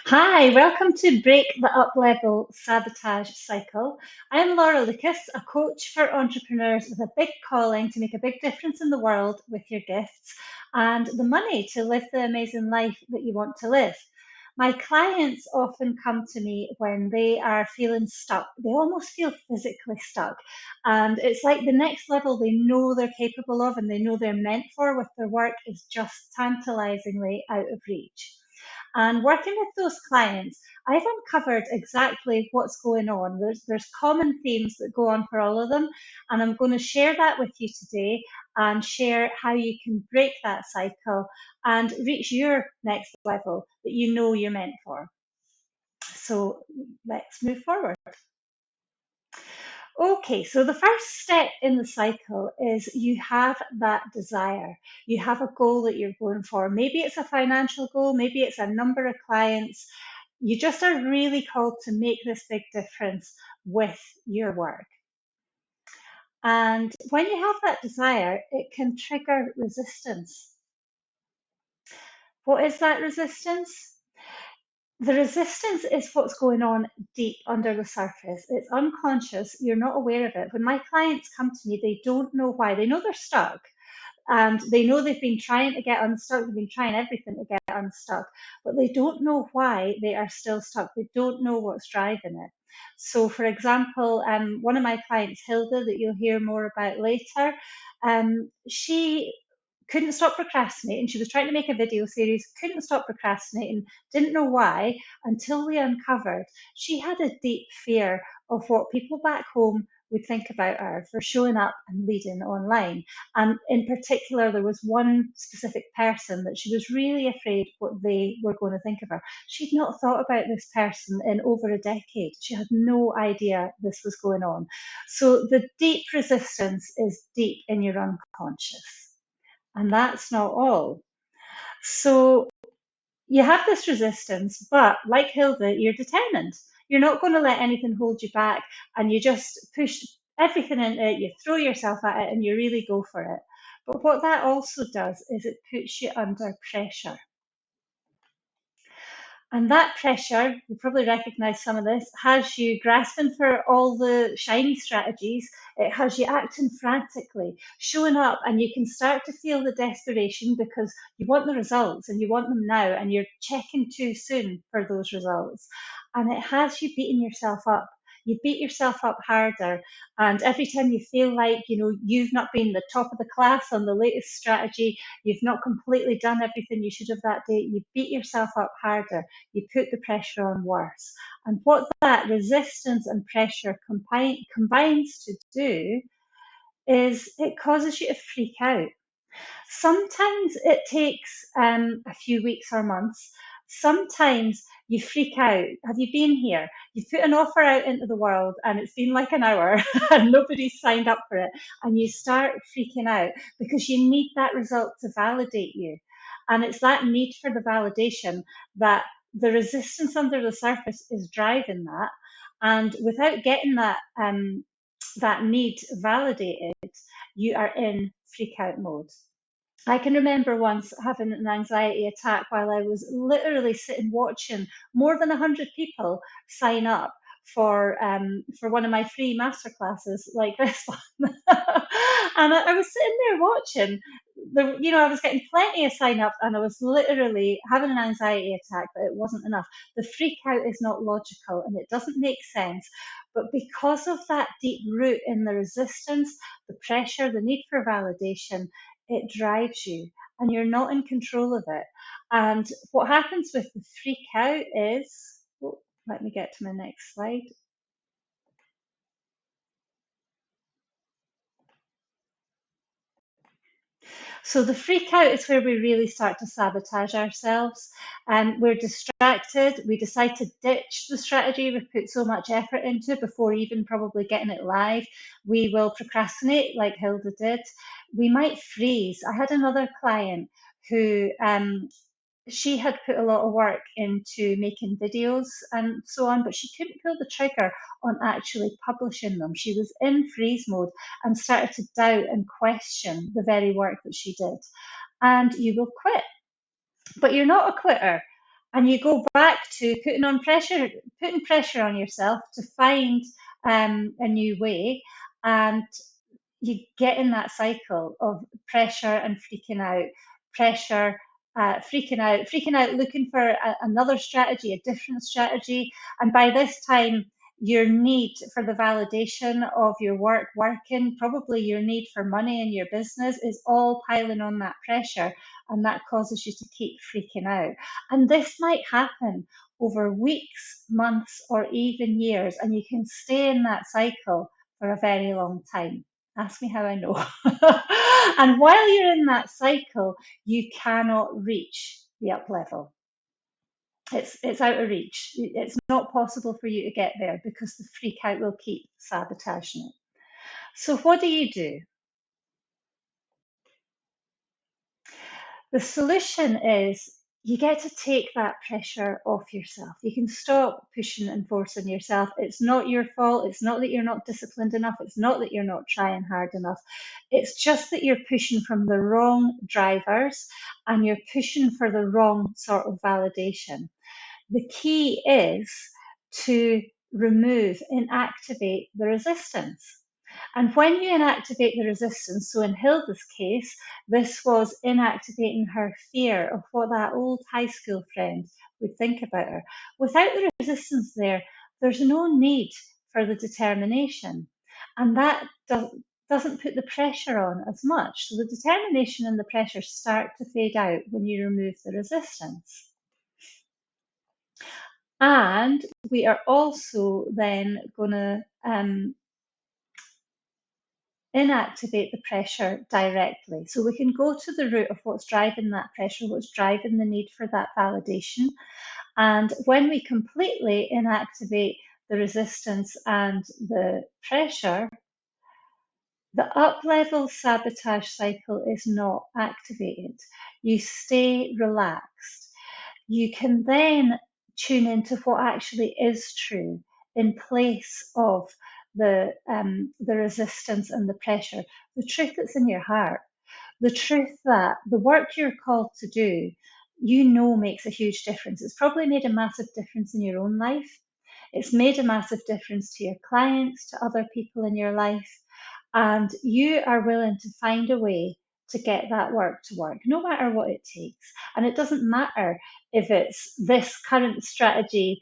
Hi, welcome to Break the Uplevel Sabotage Cycle. I'm Laura Lucas, a coach for entrepreneurs with a big calling to make a big difference in the world with your gifts and the money to live the amazing life that you want to live. My clients often come to me when they are feeling stuck. They almost feel physically stuck. And it's like the next level they know they're capable of and they know they're meant for with their work is just tantalizingly out of reach. And working with those clients, I've uncovered exactly what's going on. There's common themes that go on for all of them, and I'm going to share that with you today and share how you can break that cycle and reach your next level that you know you're meant for. So let's move forward. Okay, so the first step in the cycle is you have that desire. You have a goal that you're going for. Maybe it's a financial goal, maybe it's a number of clients. You just are really called to make this big difference with your work. And when you have that desire, it can trigger resistance. What is that resistance? The resistance is what's going on deep under the surface. It's unconscious. You're not aware of it. When my clients come to me, they don't know why. They know they're stuck and they know they've been trying to get unstuck. They've been trying everything to get unstuck, but they don't know why they are still stuck. They don't know what's driving it. So, for example, one of my clients, Hilda, that you'll hear more about later, she couldn't stop procrastinating. She was trying to make a video series, couldn't stop procrastinating, didn't know why until we uncovered she had a deep fear of what people back home would think about her for showing up and leading online. And in particular, there was one specific person that she was really afraid what they were going to think of her. She'd not thought about this person in over a decade. She had no idea this was going on. So the deep resistance is deep in your unconscious. And that's not all. So you have this resistance, but like Hilda, you're determined. You're not going to let anything hold you back, and you just push everything into it, you throw yourself at it, and you really go for it. But what that also does is it puts you under pressure. And that pressure, you probably recognize some of this, has you grasping for all the shiny strategies. It has you acting frantically, showing up, and you can start to feel the desperation because you want the results and you want them now, and you're checking too soon for those results. And it has you beating yourself up. You beat yourself up harder. And every time you feel like, you've not been the top of the class on the latest strategy, you've not completely done everything you should have that day, you beat yourself up harder, you put the pressure on worse. And what that resistance and pressure combines to do is it causes you to freak out. Sometimes it takes a few weeks or months. Sometimes you freak out. Have you been here? You've put an offer out into the world and it's been like an hour and nobody's signed up for it. And you start freaking out because you need that result to validate you. And it's that need for the validation that the resistance under the surface is driving that. And without getting that need validated, you are in freak out mode. I can remember once having an anxiety attack while I was literally sitting watching more than 100 people sign up for one of my free masterclasses like this one. And I was sitting there watching. I was getting plenty of sign up, and I was literally having an anxiety attack, but it wasn't enough. The freak out is not logical, and it doesn't make sense. But because of that deep root in the resistance, the pressure, the need for validation, it drives you and you're not in control of it. And what happens with the freak out is, oh, let me get to my next slide. So the freak out is where we really start to sabotage ourselves. We're distracted. We decide to ditch the strategy we've put so much effort into before even probably getting it live. We will procrastinate like Hilda did. We might freeze. I had another client who she had put a lot of work into making videos and so on, but she couldn't pull the trigger on actually publishing them. She was in freeze mode and started to doubt and question the very work that she did. And you will quit, but you're not a quitter. And you go back to putting pressure on yourself to find a new way, and you get in that cycle of pressure and freaking out, pressure, freaking out, looking for another strategy, a different strategy. And by this time, your need for the validation of your work working, probably your need for money in your business, is all piling on that pressure. And that causes you to keep freaking out. And this might happen over weeks, months, or even years. And you can stay in that cycle for a very long time. Ask me how I know. And while you're in that cycle, you cannot reach the up level. It's out of reach. It's not possible for you to get there because the freak out will keep sabotaging it. So what do you do? The solution is you get to take that pressure off yourself. You can stop pushing and forcing yourself. It's not your fault. It's not that you're not disciplined enough. It's not that you're not trying hard enough. It's just that you're pushing from the wrong drivers and you're pushing for the wrong sort of validation. The key is to remove, inactivate the resistance. And when you inactivate the resistance, so in Hilda's case, this was inactivating her fear of what that old high school friend would think about her. Without the resistance there, there's no need for the determination. And that doesn't put the pressure on as much. So the determination and the pressure start to fade out when you remove the resistance. And we are also then going to inactivate the pressure directly. So we can go to the root of what's driving that pressure, what's driving the need for that validation. And when we completely inactivate the resistance and the pressure, the up-level sabotage cycle is not activated. You stay relaxed. You can then tune into what actually is true in place of the resistance and the pressure, the truth that's in your heart, the truth that the work you're called to do, you know, makes a huge difference. It's probably made a massive difference in your own life. It's made a massive difference to your clients, to other people in your life, and you are willing to find a way to get that work to work, no matter what it takes. And it doesn't matter if it's this current strategy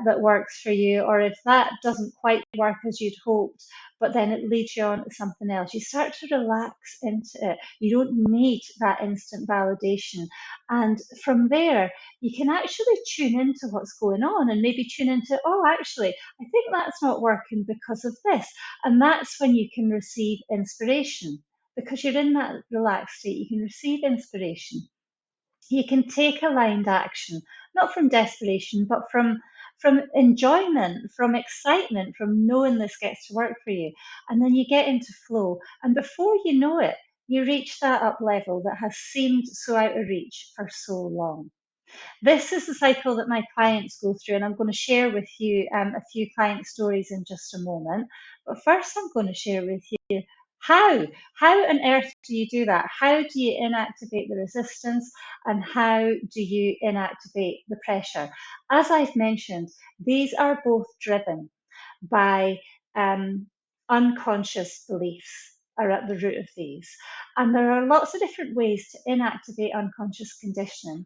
that works for you, or if that doesn't quite work as you'd hoped, but then it leads you on to something else. You start to relax into it. You don't need that instant validation. And from there, you can actually tune into what's going on and maybe tune into, oh, actually, I think that's not working because of this. And that's when you can receive inspiration, because you're in that relaxed state. You can receive inspiration. You can take aligned action, not from desperation, but from enjoyment, from excitement, from knowing this gets to work for you. And then you get into flow. And before you know it, you reach that up level that has seemed so out of reach for so long. This is the cycle that my clients go through, and I'm going to share with you a few client stories in just a moment. But first, I'm going to share with you how. How on earth do you do that? How do you inactivate the resistance, and how do you inactivate the pressure? As I've mentioned, these are both driven by unconscious beliefs are at the root of these. And there are lots of different ways to inactivate unconscious conditioning.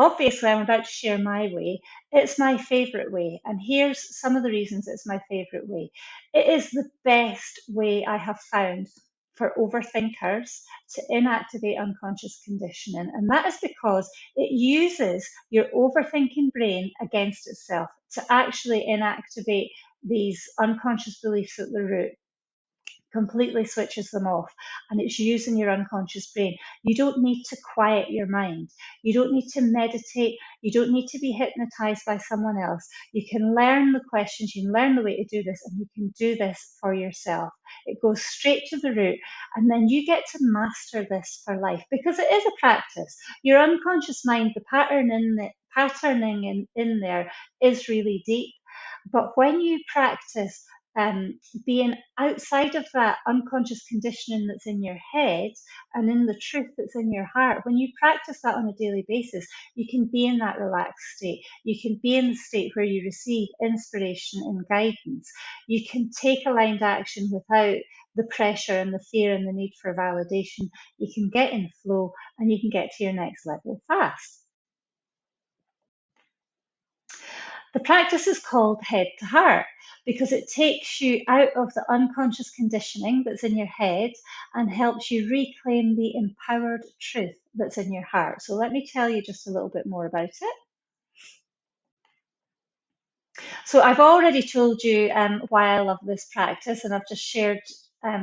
Obviously, I'm about to share my way. It's my favourite way, and here's some of the reasons it's my favourite way. It is the best way I have found for overthinkers to inactivate unconscious conditioning, and that is because it uses your overthinking brain against itself to actually inactivate these unconscious beliefs at the root, completely switches them off, and it's using your unconscious brain. You don't need to quiet your mind. You don't need to meditate. You don't need to be hypnotized by someone else. You can learn the questions, you can learn the way to do this, and you can do this for yourself. It goes straight to the root, and then you get to master this for life, because it is a practice. Your unconscious mind, the patterning in there is really deep. But when you practice being outside of that unconscious conditioning that's in your head and in the truth that's in your heart. When you practice that on a daily basis, you can be in that relaxed state. You can be in the state where you receive inspiration and guidance. You can take aligned action without the pressure and the fear and the need for validation. You can get in flow and you can get to your next level fast. The practice is called head to heart because it takes you out of the unconscious conditioning that's in your head and helps you reclaim the empowered truth that's in your heart. So, let me tell you just a little bit more about it. So, I've already told you why I love this practice, and I've just shared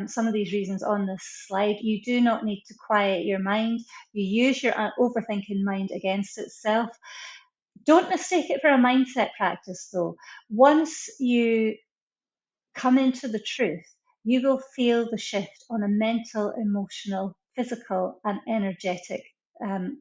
some of these reasons on this slide. You do not need to quiet your mind. You use your overthinking mind against itself. Don't mistake it for a mindset practice, though. Once you come into the truth, you will feel the shift on a mental, emotional, physical, and energetic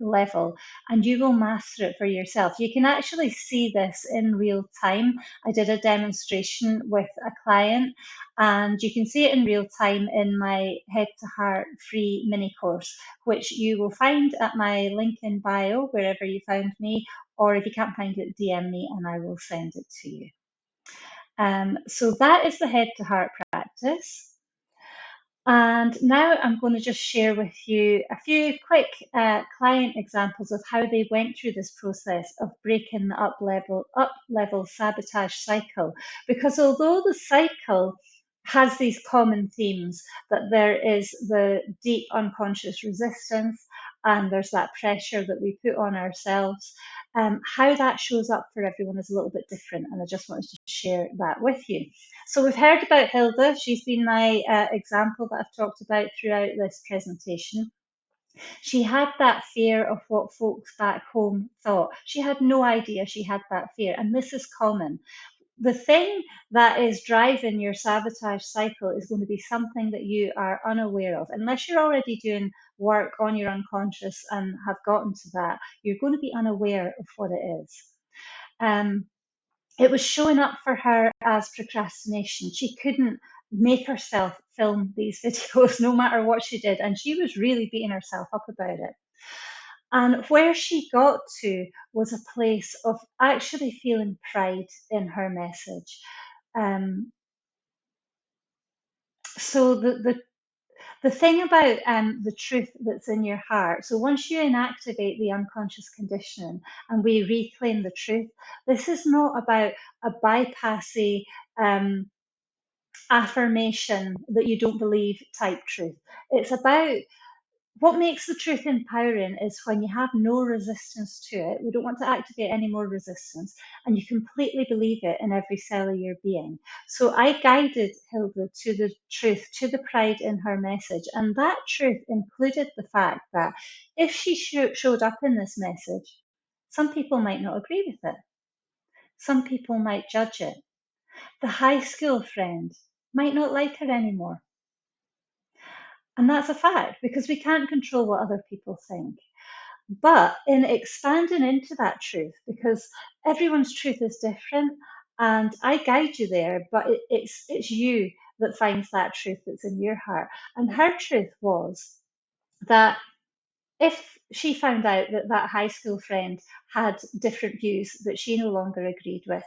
level, and you will master it for yourself. You can actually see this in real time. I did a demonstration with a client, and you can see it in real time in my Head to Heart free mini course, which you will find at my link in bio, wherever you found me, or if you can't find it, DM me and I will send it to you. So that is the head to heart practice. And now I'm going to just share with you a few quick client examples of how they went through this process of breaking the up level sabotage cycle. Because although the cycle has these common themes, that there is the deep unconscious resistance and there's that pressure that we put on ourselves, how that shows up for everyone is a little bit different. And I just wanted to share that with you. So we've heard about Hilda. She's been my example that I've talked about throughout this presentation. She had that fear of what folks back home thought. She had no idea she had that fear, and this is common. The thing that is driving your sabotage cycle is going to be something that you are unaware of. Unless you're already doing work on your unconscious and have gotten to that, you're going to be unaware of what it is. It was showing up for her as procrastination. She couldn't make herself film these videos no matter what she did, and she was really beating herself up about it. And where she got to was a place of actually feeling pride in her message. So the thing about the truth that's in your heart, so once you inactivate the unconscious conditioning and we reclaim the truth, this is not about a bypassy affirmation that you don't believe type truth. It's about what makes the truth empowering is when you have no resistance to it. We don't want to activate any more resistance, and you completely believe it in every cell of your being. So I guided Hilda to the truth, to the pride in her message, and that truth included the fact that if she showed up in this message, some people might not agree with it. Some people might judge it. The high school friend might not like her anymore. And that's a fact because we can't control what other people think. But in expanding into that truth, because everyone's truth is different, and I guide you there, but it's you that finds that truth that's in your heart. And her truth was that if she found out that that high school friend had different views that she no longer agreed with,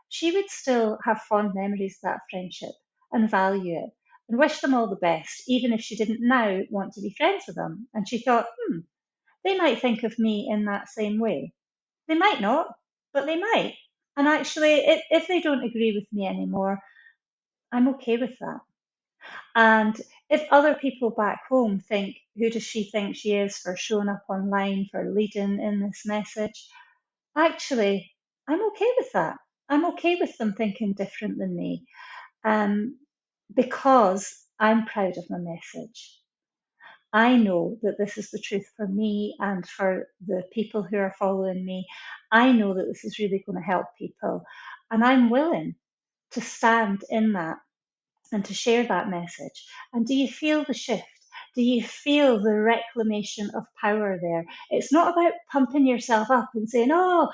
she would still have fond memories of that friendship and value it and wish them all the best, even if she didn't now want to be friends with them. And she thought, they might think of me in that same way. They might not, but they might. And actually, if they don't agree with me anymore, I'm okay with that. And if other people back home think, who does she think she is for showing up online, for leading in this message? Actually, I'm okay with that. I'm okay with them thinking different than me because I'm proud of my message. I know that this is the truth for me and for the people who are following me. I know that this is really going to help people. And I'm willing to stand in that and to share that message. And do you feel the shift? Do you feel the reclamation of power there? It's not about pumping yourself up and saying, oh,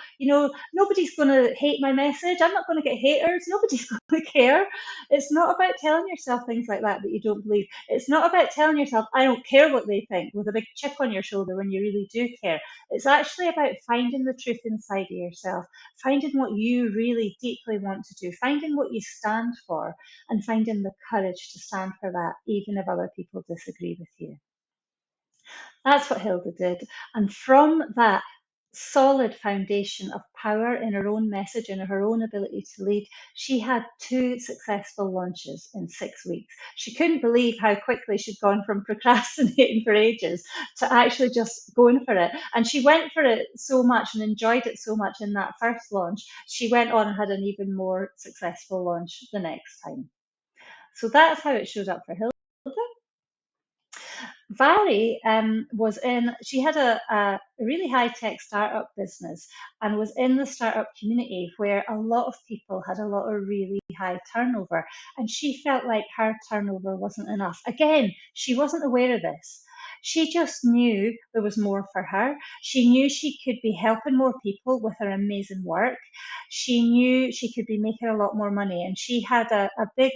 nobody's going to hate my message. I'm not going to get haters. Nobody's going care. It's not about telling yourself things like that you don't believe. It's not about telling yourself, I don't care what they think, with a big chip on your shoulder when you really do care. It's actually about finding the truth inside of yourself, finding what you really deeply want to do, finding what you stand for, and finding the courage to stand for that, even if other people disagree with you. That's what Hilda did. And from that solid foundation of power in her own message and her own ability to lead, she had two successful launches in 6 weeks. She couldn't believe how quickly she'd gone from procrastinating for ages to actually just going for it. And she went for it so much and enjoyed it so much in that first launch. She went on and had an even more successful launch the next time. So that's how it showed up for Hilda. Valerie she had a really high tech startup business and was in the startup community where a lot of people had a lot of really high turnover. And she felt like her turnover wasn't enough. Again, she wasn't aware of this. She just knew there was more for her. She knew she could be helping more people with her amazing work. She knew she could be making a lot more money. And she had a big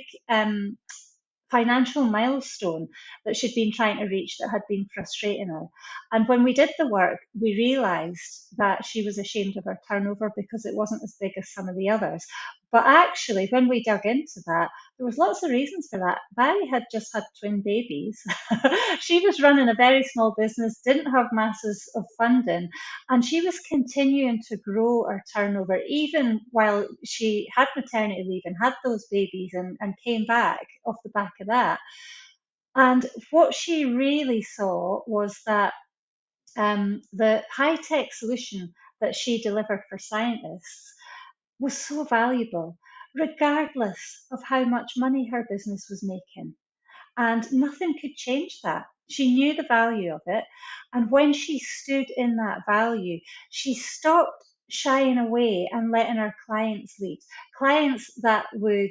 financial milestone that she'd been trying to reach that had been frustrating her. And when we did the work, we realised that she was ashamed of her turnover because it wasn't as big as some of the others. But actually, when we dug into that, there was lots of reasons for that. Barry had just had twin babies. She was running a very small business, didn't have masses of funding, and she was continuing to grow her turnover even while she had maternity leave and had those babies and came back off the back of that. And what she really saw was that the high tech solution that she delivered for scientists was so valuable, regardless of how much money her business was making. And nothing could change that. She knew the value of it. And when she stood in that value, she stopped shying away and letting her clients lead. Clients that would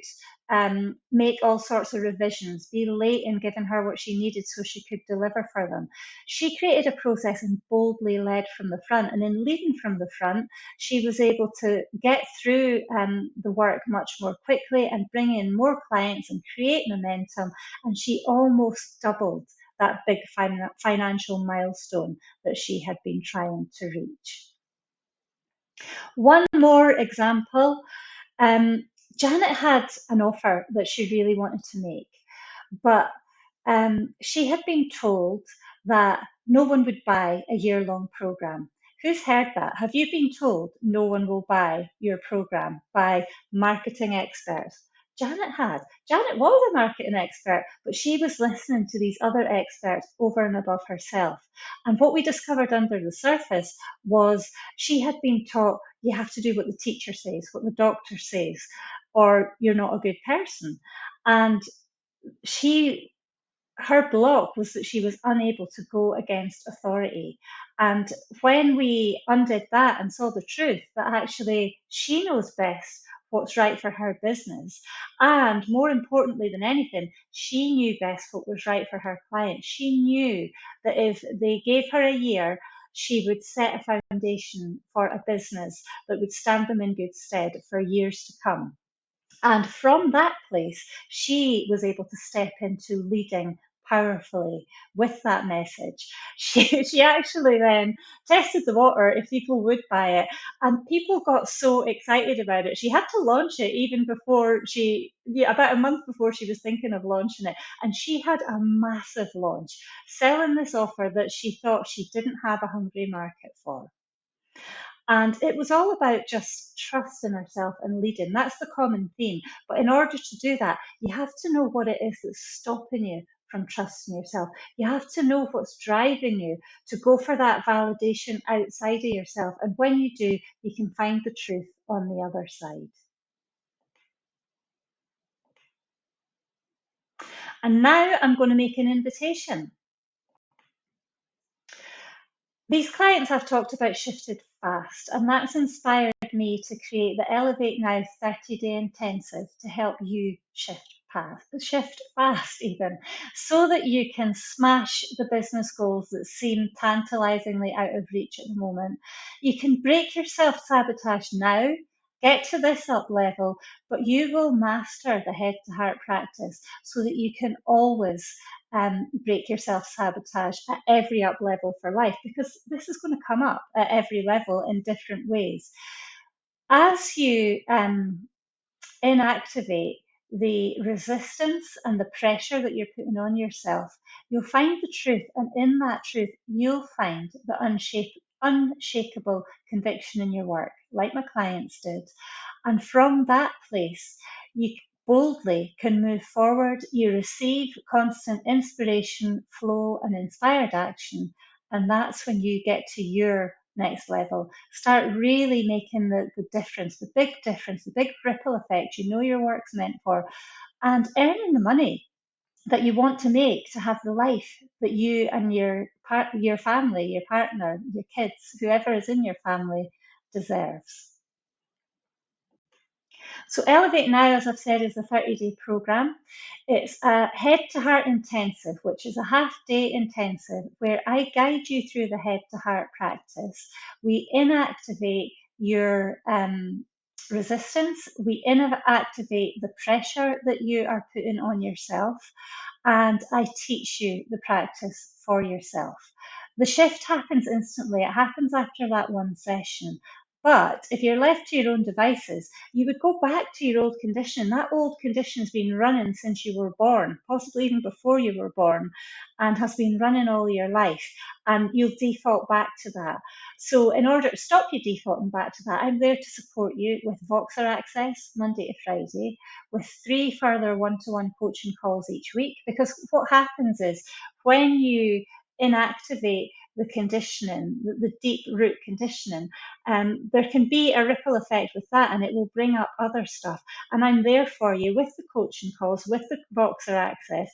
make all sorts of revisions, be late in giving her what she needed so she could deliver for them. She created a process and boldly led from the front. And in leading from the front, she was able to get through the work much more quickly and bring in more clients and create momentum. And she almost doubled that big financial milestone that she had been trying to reach. One more example. Janet had an offer that she really wanted to make, but she had been told that no one would buy a year-long program. Who's heard that? Have you been told no one will buy your program by marketing experts? Janet had. Janet was a marketing expert, but she was listening to these other experts over and above herself. And what we discovered under the surface was she had been taught you have to do what the teacher says, what the doctor says, or you're not a good person. And she her block was that she was unable to go against authority. And when we undid that and saw the truth that actually she knows best what's right for her business, and more importantly than anything, she knew best what was right for her clients. She knew that if they gave her a year, she would set a foundation for a business that would stand them in good stead for years to come. And from that place, she was able to step into leading powerfully with that message. She actually then tested the water if people would buy it, and people got so excited about it. She had to launch it even before about a month before she was thinking of launching it. And she had a massive launch, selling this offer that she thought she didn't have a hungry market for. And it was all about just trusting herself and leading. That's the common theme. But in order to do that, you have to know what it is that's stopping you from trusting yourself. You have to know what's driving you to go for that validation outside of yourself. And when you do, you can find the truth on the other side. And now I'm going to make an invitation. These clients I've talked about shifted fast, and that's inspired me to create the Elevate Now 30-day intensive to help you shift fast even, so that you can smash the business goals that seem tantalizingly out of reach at the moment. You can break your self-sabotage now, get to this up level, but you will master the head to heart practice so that you can always break your self sabotage at every up level for life, because this is going to come up at every level in different ways. As you inactivate the resistance and the pressure that you're putting on yourself, you'll find the truth. And in that truth, you'll find the unshakable conviction in your work, like my clients did. And from that place, you boldly can move forward. You receive constant inspiration, flow, and inspired action. And that's when you get to your next level. Start really making the difference, the big ripple effect you know your work's meant for, and earning the money that you want to make to have the life that you and your family, your partner, your kids, whoever is in your family deserves. So Elevate Now, as I've said, is a 30-day program. It's a head to heart intensive, which is a half-day intensive where I guide you through the head to heart practice. We inactivate your resistance. We inactivate the pressure that you are putting on yourself. And I teach you the practice for yourself. The shift happens instantly. It happens after that one session. But if you're left to your own devices, you would go back to your old condition. That old condition has been running since you were born, possibly even before you were born, and has been running all your life. And you'll default back to that. So, in order to stop you defaulting back to that, I'm there to support you with Voxer access Monday to Friday, with 3 further one to one coaching calls each week. Because what happens is when you inactivate the conditioning, the deep root conditioning, there can be a ripple effect with that, and it will bring up other stuff. And I'm there for you with the coaching calls, with the Voxer access,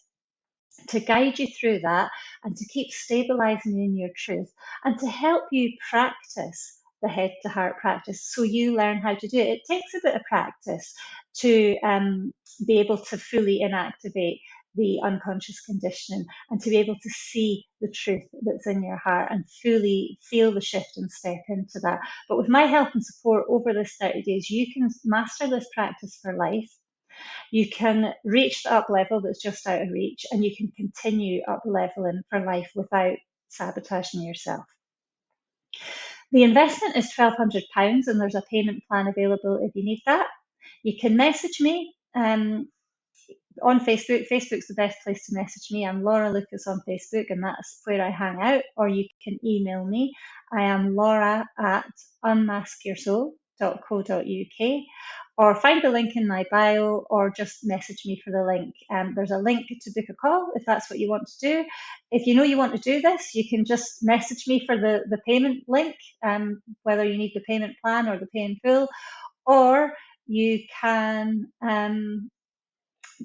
to guide you through that and to keep stabilizing in your truth and to help you practice the head to heart practice so you learn how to do it. It takes a bit of practice to be able to fully inactivate the unconscious conditioning and to be able to see the truth that's in your heart and fully feel the shift and step into that. But with my help and support over this 30 days, you can master this practice for life. You can reach the up level that's just out of reach, and you can continue up leveling for life without sabotaging yourself. The investment is £1,200, and there's a payment plan available if you need that. You can message me on Facebook. Facebook's the best place to message me. I'm Laura Lucas on Facebook, and that's where I hang out. Or you can email me. I am Laura at unmaskyoursoul.co.uk, or find the link in my bio, or just message me for the link. There's a link to book a call if that's what you want to do. If you know you want to do this, you can just message me for the payment link, whether you need the payment plan or the pay in full, or you can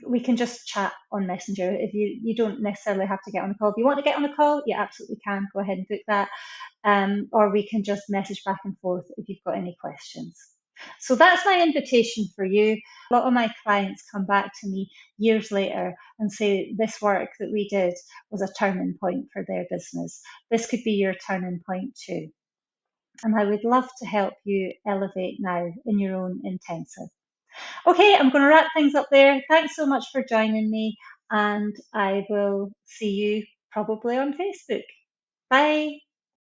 we can just chat on Messenger. If you don't necessarily have to get on a call. If you want to get on a call, you absolutely can. Go ahead and book that. Or we can just message back and forth if you've got any questions. So that's my invitation for you. A lot of my clients come back to me years later and say this work that we did was a turning point for their business. This could be your turning point too. And I would love to help you elevate now in your own intensive. Okay, I'm going to wrap things up there. Thanks so much for joining me, and I will see you probably on Facebook. Bye.